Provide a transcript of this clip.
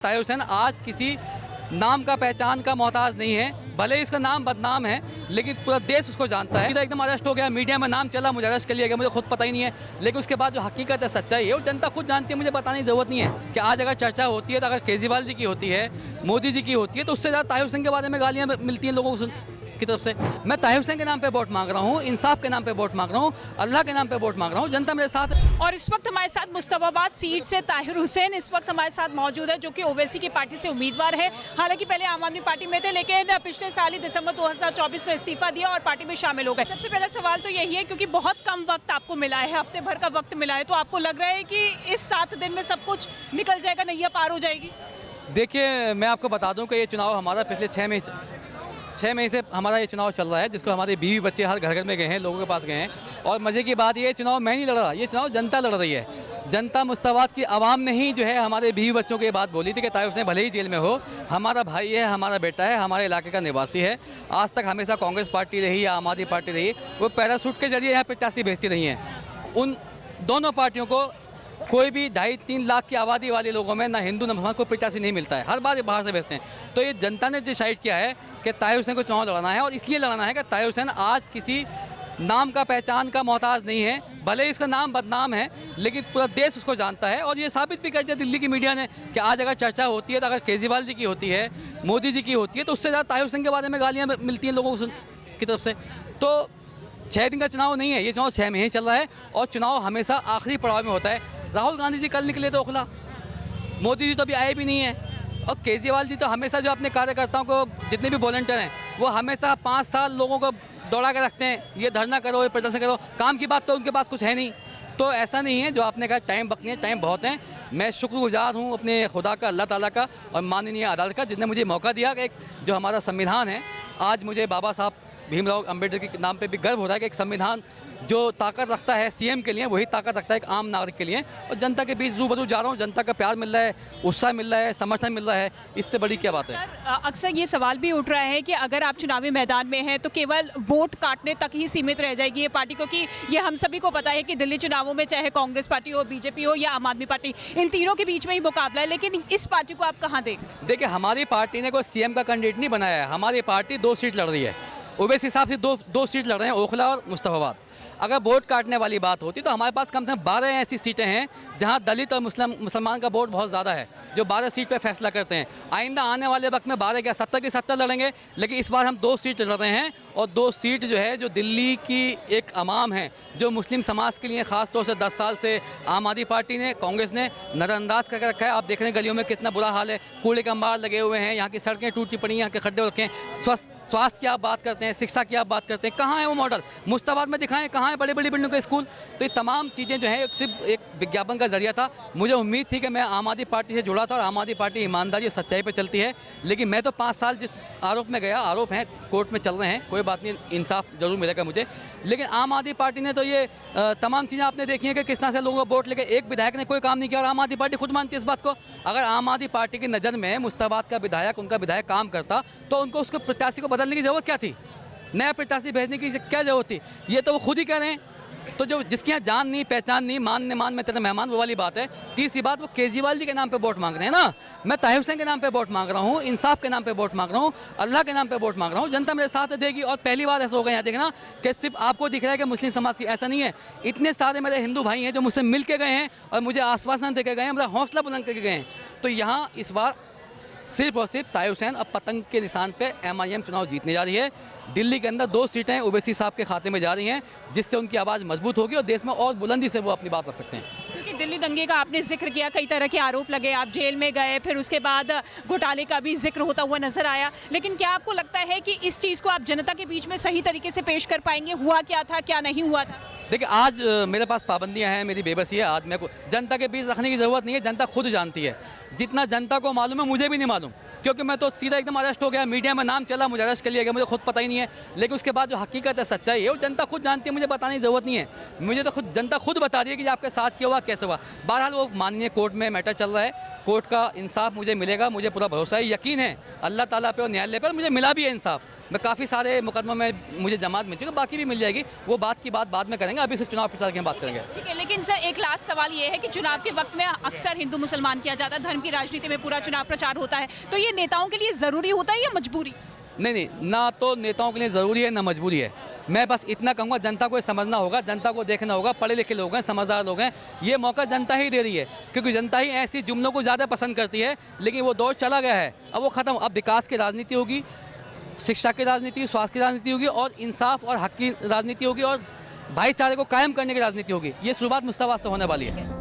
ताहिर हुसैन आज किसी नाम का पहचान का मोहताज नहीं है, भले ही इसका नाम बदनाम है लेकिन पूरा देश उसको जानता है। एकदम अरेस्ट हो गया, मीडिया में नाम चला, मुझे अरेस्ट कर लिया गया, मुझे खुद पता ही नहीं है। लेकिन उसके बाद जो हकीकत है, सच्चाई है, वो जनता खुद जानती है, मुझे बताने की ज़रूरत नहीं है कि आज अगर चर्चा होती है तो अगर केजरीवाल जी की होती है, मोदी जी की होती है, तो उससे ज़्यादा ताहिर हुसैन के बारे में गालियाँ मिलती हैं लोगों की तरफ से। मैं ताहिर हुसैन के नाम पे वोट मांग रहा हूँ, इंसाफ के नाम पे वोट मांग रहा हूँ, अल्लाह के नाम पे वोट मांग रहा हूँ, जनता मेरे साथ है। और इस वक्त हमारे साथ मुस्तफाबाद सीट से ताहिर हुसैन इस वक्त हमारे साथ मौजूद है, जो कि ओवैसी की पार्टी से उम्मीदवार है। हालांकि पहले आम आदमी पार्टी में थे, लेकिन पिछले साल ही दिसंबर 2024 में इस्तीफा दिया और पार्टी में शामिल हो गए। सबसे पहला सवाल तो यही है, क्योंकि बहुत कम वक्त आपको मिला है, हफ्ते भर का वक्त मिला है, तो आपको लग रहा है कि इस 7 दिन में सब कुछ निकल जाएगा, नैया पार हो जाएगी? देखिए, मैं आपको बता दूं कि ये चुनाव हमारा पिछले 6 महीने से हमारा ये चुनाव चल रहा है, जिसको हमारे बीवी बच्चे हर घर घर में गए हैं, लोगों के पास गए हैं। और मज़े की बात ये चुनाव मैं नहीं लड़ रहा, ये चुनाव जनता लड़ रही है। जनता मुस्तफाबाद की आवाम ने ही जो है हमारे बीवी बच्चों की बात बोली थी कि ताहिर हुसैन भले ही जेल में हो, हमारा भाई है, हमारा बेटा है, हमारे इलाके का निवासी है। आज तक हमेशा कांग्रेस पार्टी रही या आम आदमी पार्टी रही, वो पैरासूट के जरिए यहाँ प्रत्याशी भेजती रही हैं। उन दोनों पार्टियों को कोई भी 2.5-3 लाख की आबादी वाले लोगों में ना हिंदू ना मुसलमान को प्रत्याशी नहीं मिलता है, हर बार बाहर से भेजते हैं। तो ये जनता ने डिसाइड किया है कि ताहिर हुसैन को चुनाव लड़ना है, और इसलिए लड़ना है कि ताहिर हुसैन आज किसी नाम का पहचान का मोहताज नहीं है, भले ही इसका नाम बदनाम है लेकिन पूरा देश उसको जानता है। और ये साबित भी कर दिया दिल्ली की मीडिया ने कि आज अगर चर्चा होती है तो अगर केजरीवाल जी की होती है, मोदी जी की होती है, तो उससे ज़्यादा ताहिर हुसैन के बारे में गालियाँ मिलती हैं लोगों की तरफ से। तो 6 दिन का चुनाव नहीं है, ये चुनाव 6 महीने चल रहा है, और चुनाव हमेशा आखिरी पड़ाव में होता है। राहुल गांधी जी कल निकले तो ओखला, मोदी जी तो अभी आए भी नहीं है, और केजरीवाल जी तो हमेशा जो अपने कार्यकर्ताओं को, जितने भी वॉलंटियर हैं, वो हमेशा 5 साल लोगों को दौड़ा के रखते हैं, ये धरना करो, ये प्रदर्शन करो, काम की बात तो उनके पास कुछ है नहीं। तो ऐसा नहीं है जो आपने कहा टाइम बकनी है, टाइम बहुत है। मैं शुक्रगुजार हूँ अपने खुदा का, अल्लाह ताला का और माननीय अदालत का, जिसने मुझे मौका दिया कि एक जो हमारा संविधान है, आज मुझे बाबा साहब भीमराव अंबेडकर के नाम पे भी गर्व हो रहा है कि एक संविधान जो ताकत रखता है सीएम के लिए, वही ताकत रखता है एक आम नागरिक के लिए। और जनता के बीच रूबरू जा रहा हूँ, जनता का प्यार मिल रहा है, उत्साह मिल रहा है, समर्थन मिल रहा है, इससे बड़ी क्या बात है। अक्सर ये सवाल भी उठ रहा है कि अगर आप चुनावी मैदान में हैं तो केवल वोट काटने तक ही सीमित रह जाएगी ये पार्टी, क्योंकि ये हम सभी को पता है कि दिल्ली चुनावों में चाहे कांग्रेस पार्टी हो, बीजेपी हो या आम आदमी पार्टी, इन तीनों के बीच में ही मुकाबला है। लेकिन इस पार्टी को आप कहाँ देखें? देखिए, हमारी पार्टी ने कोई सीएम का कैंडिडेट नहीं बनाया है, हमारी पार्टी 2 सीट लड़ रही है। ओवैसी हिसाब से दो सीट लड़ रहे हैं, ओखला और मुस्तफाबाद। अगर वोट काटने वाली बात होती तो हमारे पास कम से कम 12 ऐसी सीटें हैं जहां दलित और मुसलमान का वोट बहुत ज़्यादा है, जो 12 सीट पे फैसला करते हैं। आइंदा आने वाले वक्त में 12 क्या 70 की 70 लड़ेंगे, लेकिन इस बार हम 2 सीट लड़ रहे हैं। और 2 सीट जो है, जो दिल्ली की एक अवाम है, जो मुस्लिम समाज के लिए ख़ास तौर से 10 साल से आम आदमी पार्टी ने, कांग्रेस ने नज़रअंदाज करके रखा है। आप देख रहे हैं गलियों में कितना बुरा हाल है, कूड़े के अंबार लगे हुए हैं, यहाँ की सड़कें टूटी पड़ी, यहाँ के खड्डे रखे हैं। स्वास्थ्य की आप बात करते हैं, शिक्षा की आप बात करते हैं, कहाँ है वो मॉडल? मुस्तफाबाद में दिखाएं, कहाँ है बड़ी बड़ी बिल्डिंग के स्कूल? तो ये तमाम चीज़ें जो है सिर्फ एक विज्ञापन का जरिया था। मुझे उम्मीद थी कि मैं आम आदमी पार्टी से जुड़ा था, और आम आदमी पार्टी ईमानदारी और सच्चाई पे चलती है। लेकिन मैं तो 5 साल जिस आरोप में गया, आरोप हैं कोर्ट में चल रहे हैं, कोई बात नहीं, इंसाफ जरूर मिलेगा मुझे। लेकिन आम आदमी पार्टी ने तो ये तमाम चीज़ें आपने देखी हैं कि किस तरह से लोगों को वोट लेके, एक विधायक ने कोई काम नहीं किया, और आम आदमी पार्टी खुद मानती है इस बात को। अगर आम आदमी पार्टी की नज़र में मुस्तफाबाद का विधायक, उनका विधायक काम करता, तो उनको उसको प्रत्याशी को बदलने की ज़रूरत क्या थी? नया प्रत्याशी भेजने की क्या ज़रूरत थी? ये तो वो खुद ही कह रहे हैं। तो जो जिसके यहाँ जान नहीं, पहचान नहीं, मान में तेरा मेहमान, वो वाली बात है। तीसरी बात, वो केजरीवाल जी के नाम पे वोट मांग रहे हैं ना। मैं ताहिर हुसैन के नाम पे वोट मांग रहा हूँ, इंसाफ के नाम पे वोट मांग रहा हूँ, अल्लाह के नाम पे वोट मांग रहा हूँ, जनता मेरे साथ देगी। और पहली बार ऐसा होगा यहाँ देखना कि सिर्फ आपको दिख रहा है कि मुस्लिम समाज की, ऐसा नहीं है। इतने सारे मेरे हिंदू भाई हैं जो मुझसे मिल के गए हैं और मुझे आश्वासन दे के गए हैं, मेरा हौसला बुलंद करके गए हैं। तो यहाँ इस बार सिर्फ और सिर्फ ताहिर हुसैन अब पतंग के निशान पे एमआईएम चुनाव जीतने जा रही है। दिल्ली के अंदर 2 सीटें ओवैसी साहब के खाते में जा रही हैं, जिससे उनकी आवाज़ मजबूत होगी और देश में और बुलंदी से वो अपनी बात रख सकते हैं। क्योंकि दिल्ली दंगे का आपने जिक्र किया, कई तरह के आरोप लगे, आप जेल में गए, फिर उसके बाद घोटाले का भी जिक्र होता हुआ नजर आया। लेकिन क्या आपको लगता है कि इस चीज़ को आप जनता के बीच में सही तरीके से पेश कर पाएंगे? हुआ क्या था, क्या नहीं हुआ था? देखिए, आज मेरे पास पाबंदियां हैं, मेरी बेबसी है। आज मेरे को जनता के बीच रखने की ज़रूरत नहीं है, जनता खुद जानती है। जितना जनता को मालूम है, मुझे भी नहीं मालूम, क्योंकि मैं तो सीधा एकदम अरेस्ट हो गया, मीडिया में नाम चला, मुझे अरेस्ट कर लिया गया, मुझे खुद पता ही नहीं है। लेकिन उसके बाद जो हकीकत है, सच्चाई है, वो जनता खुद जानती है, मुझे बताने की ज़रूरत नहीं है। मुझे तो खुद जनता खुद बता रही है कि आपके साथ क्या हुआ, कैसे हुआ। बहरहाल वो माननीय कोर्ट में मैटर चल रहा है, कोर्ट का इंसाफ मुझे मिलेगा, मुझे पूरा भरोसा है, यकीन है अल्लाह ताला पे और न्यायालय पर, मुझे मिला भी है इंसाफ। मैं काफ़ी सारे मुकदमों में मुझे जमात मिल चुकी है, बाकी भी मिल जाएगी, वो बात की बात बाद में करेंगे, अभी सिर्फ चुनाव प्रचार की हम बात करेंगे। ठीक है, लेकिन सर एक लास्ट सवाल ये है कि चुनाव के वक्त में अक्सर हिंदू मुसलमान किया जाता है, धर्म की राजनीति में पूरा चुनाव प्रचार होता है, तो ये नेताओं के लिए ज़रूरी होता है या मजबूरी? नहीं, ना तो नेताओं के लिए ज़रूरी है ना मजबूरी है। मैं बस इतना कहूँगा, जनता को ये समझना होगा, जनता को देखना होगा, पढ़े लिखे लोग हैं, समझदार लोग हैं, ये मौका जनता ही दे रही है, क्योंकि जनता ही ऐसी जुमलों को ज़्यादा पसंद करती है। लेकिन वो दौर चला गया है, अब वो ख़त्म, अब विकास की राजनीति होगी, शिक्षा की राजनीति, स्वास्थ्य की राजनीति होगी, और इंसाफ और हक की राजनीति होगी, और भाईचारे को कायम करने की राजनीति होगी। ये शुरुआत मुस्तफा से होने वाली है।